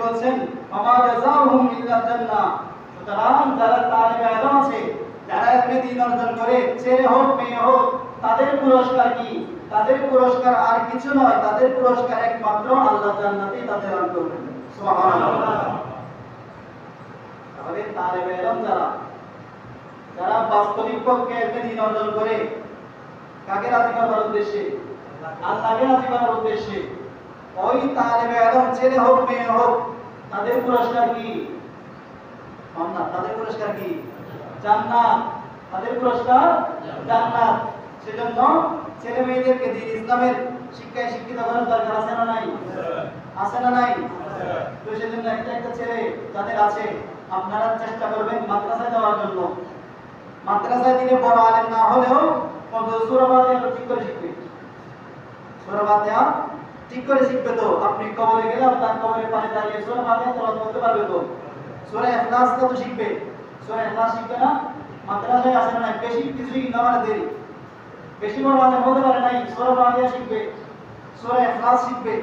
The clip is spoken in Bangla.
বলছেন আমা জাযাউহুম ইল্লা জান্নাহ। সুতরাং যারা তালিবে ইলম আছে, যারা ইলমে দ্বীন অর্জন করে, ছেলে হোক মেয়ে হোক, তাদের পুরস্কার কি? তাদের পুরস্কার আর কিছু নয়, তাদের পুরস্কার একমাত্র আল্লাহ জান্নাতেই তাদের দান করবেন। সুবহানাল্লাহ। তাহলে তালিবে ইলম যারা বাস্তবিক পক্ষে ইলমে দ্বীন অর্জন করে, কাকে রাজি করার উদ্দেশ্যে? আল্লাহকে রাজি করার উদ্দেশ্যে, ওই তালিবে ইলম ছেলে হোক মেয়ে হোক, তাদের পুরস্কার কি? জান্নাত। তাদের পুরস্কার কি? জান্নাত। তাদের পুরস্কার জান্নাত। সেজন্য ছেলে মেয়েদেরকে দ্বীন ইসলামের শিক্ষায় শিক্ষিত করার দরকার আছে না নাই? আছে না নাই? তো সেজন্য একটা ছেলে যাদের আছে, আপনারা চেষ্টা করবেন মাদ্রাসায় যাওয়ার জন্য। মাদ্রাসায় দিলে বড় আলেম না হলেও সূরা ফাতিহা ঠিক করে শিখবে। সূরা ফাতিহা ঠিক করে শিখবে। তো আপনি কবরে গেলে আপনার কবরের পাশে দাঁড়িয়ে সূরা ফাতিহা তেলাওয়াত করতে পারবে তো? সূরা ইখলাস তো শিখবে। সূরা ইখলাস শিখবে না? মাদ্রাসায় আসে না, বেশি কিছুই না, মানে দেরি, বেশি বড় আলেম হতে পারে নাই, সূরা ফাতিহা শিখবে, সূরা ইখলাস শিখবে।